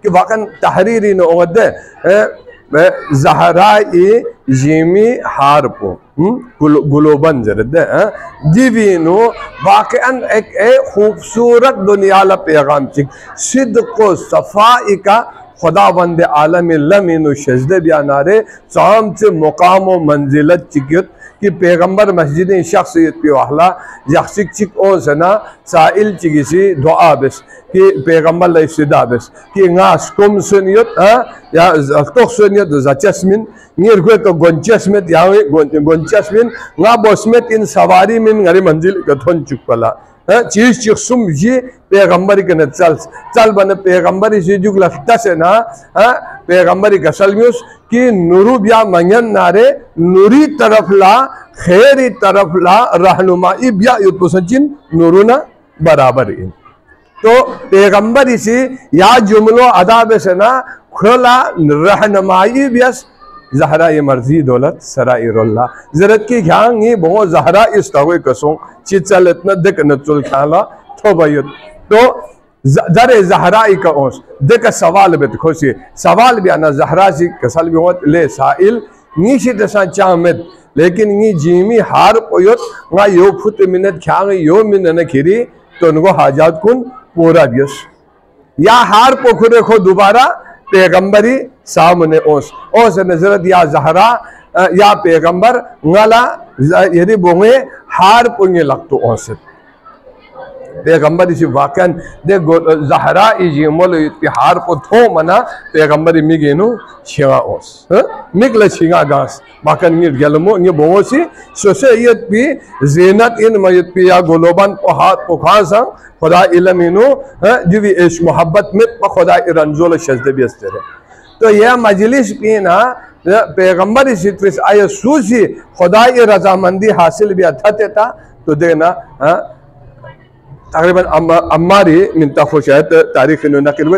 कि वाकन तहरीरी न ओदे ज़हराई जीमी हारपो गुलोबन जरद दिवीनो वाकन एक खूबसूरत दुनिया ला पैगाम चिक सिद्क़ो सफ़ाई का खुदावंद आलम लमीन शजदे बयानारे चाम से मुकाम व मंजिलत चिकियत कि पैगंबर मस्जिद शख्सियत पे वाला यक्षिक चिक ओ सना साइल चिकिसी दुआ बस कि पैगंबर ला इस्तिदा बस कि ngaस kum सुनियत या तो सुनियत जचस्मिन निर को तो गोंचस्मित यावे गोंचस्मिन nga बसमित इन सवारी मिन ngari मंजिल कथन चुकला चीज चिक्सुम जी पैगंबर के न चल बने पैगंबर इसी जुग लफ्ता से ना पैगंबर का सलम्यूस कि नूरू बिया मंगन नारे नूरी तरफ ला खैरी तरफ ला रहनुमाई बिया युतुसचिन नूरुना बराबर इन तो पैगंबर इसी या जुमलो अदाब से ना खुला रहनुमाई बियस ज़हरा ये मर्जी दौलत सराइरुल्लाह ज़रत की ख्यांग ये बहुत ज़हरा इस तवे कसों चिचल इतना दिक नचुल ख्याला थोबयुत तो दरे ज़हरा का ओस दिक सवाल बेत खोसी सवाल भी आना ज़हरा सी कसल भी होत ले साइल नीशी दसा चामद लेकिन ये जीमी हार पोयत ना यो फुट मिनट ख्यांग यो मिनट खिरी तो उनको हाजात कुन पूरा बियस या हार पोखरे खो दोबारा पैगंबरी सामने ओस नजरत या ज़हरा या पैगंबर ngala यदि बोंगे हार पुंगे लगतो ओस पैगंबर इसी वाकन दे ज़हरा इजी मोल हार को थो मना पैगंबरी मिगेनु छिंगा ओस मिगले छिंगा गास वाकन नि गलमो नि बोसी सोसेयत भी ज़ीनत इन मयत पे या गोलोबन को हाथ को खासा खुदा इलमिनो दिवी इश मोहब्बत में खुदा रंजोल शजदे भी अस्तर तो यह मजलिस भी ना पैगंबर इसी आय सूसी खुदा रजामंदी हासिल भी अथते था तो देना तकरीबन अम्मारी मिनताफो शायद तारीख नकल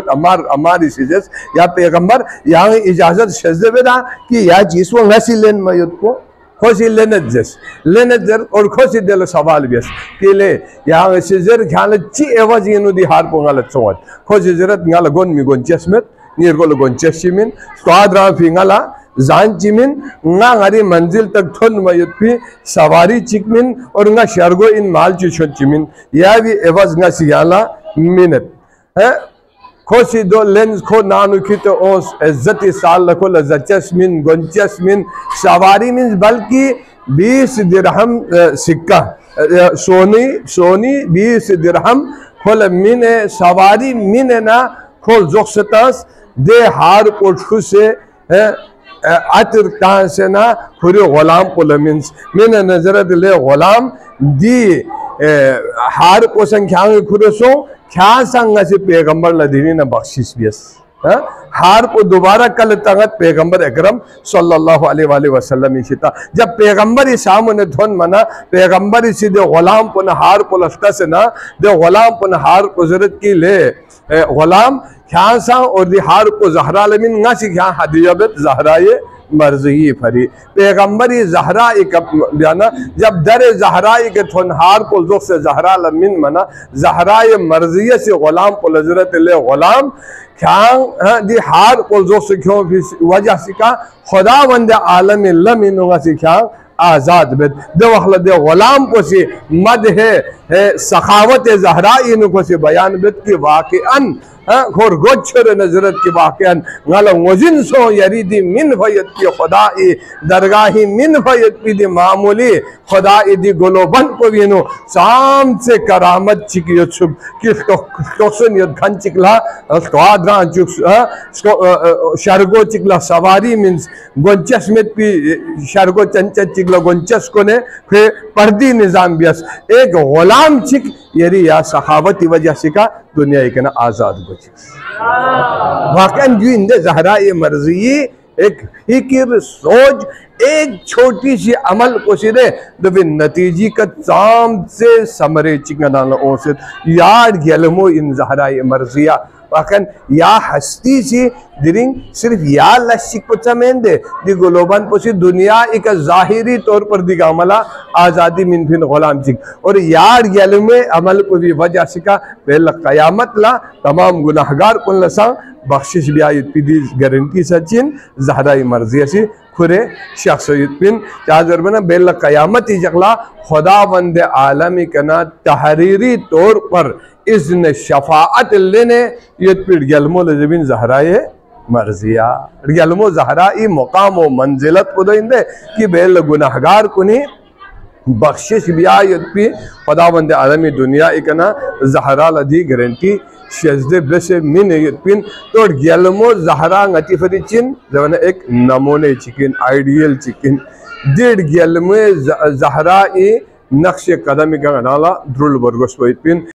अम्मारी सीजस या पैगंबर यहाँ इजाजत शजदे बेदा कि या चीज वो ngasi लेन मयुत को खोसी लेनजर और खोसी दिल सवाल बेस कि ले यहाँ सीजर ख्याल ची एवज ये नुदी हार पोंगाल चौथ खोसी जरत गाल गोन मी गोन चश्मत निर गोल गोन चश्मिन स्वाद रा फिंगाला जान चिमिन ना हरी मंजिल तक थोन मयुत भी सवारी चिकमिन और ना शर्गो इन माल चुशन चिमिन या भी एवज ना सियाला मिनट है खोसी दो लेंस खो नानु की तो ओस इज्जती साल लखो लजचस्मिन गोंचस्मिन सवारी मीन्स बल्कि 20 दिरहम सिक्का सोनी 20 दिरहम खोल मिने सवारी मिने ना खोल जोक्सतास दे हार पोठू से आतिर कहाँ से ना खुरी गुलाम पुलमिन्स मिने नजरत ले गुलाम दी हार को संख्या में खुरे सो क्या संग से पैगंबर लदीनी न बख्शिश बियस हार को दोबारा कल तगत पैगंबर अकरम सल्लल्लाहु अलैहि वसल्लम इशिता जब पैगंबर ही सामने धन मना पैगंबर इसी दे गुलाम पुन हार को लफ्ता से ना दे गुलाम पुन हार को जरूरत की ले गुलाम क्या सा और दे हार को ज़हरा लमिन ना सी क्या हदियत ज़हरा ये मर्जी फरी पैगंबरी ज़हरा एक बयाना जब दर ज़हरा के थनहार को जो से ज़हरा लमिन मना ज़हरा ये मर्जी से गुलाम को लजरत ले गुलाम क्या दी हार को जो से क्यों वजह से का खुदा वंद आलम लमिन से क्या आज़ाद बेद दे वखल दे गुलाम को से मद है सखावत ज़हरा इन को से बयान बेद की वाक़अन खोर गोचर नजरत के वाक़अन गल वजिन सो यरीदी मिन फयत की खुदाई दरगाही मिन फयत की दी मामूली खुदाई दी गोलोबन को बिनो शाम से करामत चिकियो छुब किस टोक्सन यद खन चिकला स्वाद्रा चुक शरगो चिकला सवारी मीन्स गोंचस में भी शरगो चंचत चिकला गोंचस को ने फिर पर्दी निजाम बियस एक गुलाम चिक यरी या सखावती वजह से का दुनिया एक ना आजाद बची वाकई जो इंदे ज़हरा ये मर्जी एक फिक्र सोच एक छोटी सी अमल को सिरे दबे नतीजी का चाम से समरे चिकना ओसित यार गलमो इन ज़हरा ये मर्जिया वाकन या हस्ती सी दिरिंग सिर्फ या लशिक पचमें दे दी गोलोबन पोसी दुनिया एक जाहिरी तौर पर दिगा मला आज़ादी मिन फिन गुलाम चिक और यार गल में अमल को भी वजह सिका बेल क़यामत ला तमाम गुनाहगार कुल लसा बख्शिश भी आयत पीदी गारंटी सचिन ज़हरा मर्जी से खुरे शख्सियत पिन चादर बना बेल क़यामत जगला खुदा बंद आलमी कना तहरीरी तौर पर इज़्न शफाअत लेने यत पिड़ गलमो लजबिन ज़हरा मर्जिया गलमो ज़हरा ई मुकाम व मंजिलत को देंदे कि बेल गुनाहगार कुनी बख्शिश भी आयत पी खुदा बंद आलमी दुनिया इकना ज़हरा लदी गारंटी शजदे ब्लसे मिन पिन तो गलमो ज़हरा गतिफरी चिन जवाना एक नमूने चिकिन आइडियल चिकिन डेढ़ गलमे ज़हरा ई नक्श कदम का नाला ध्रुल बरगोस पिन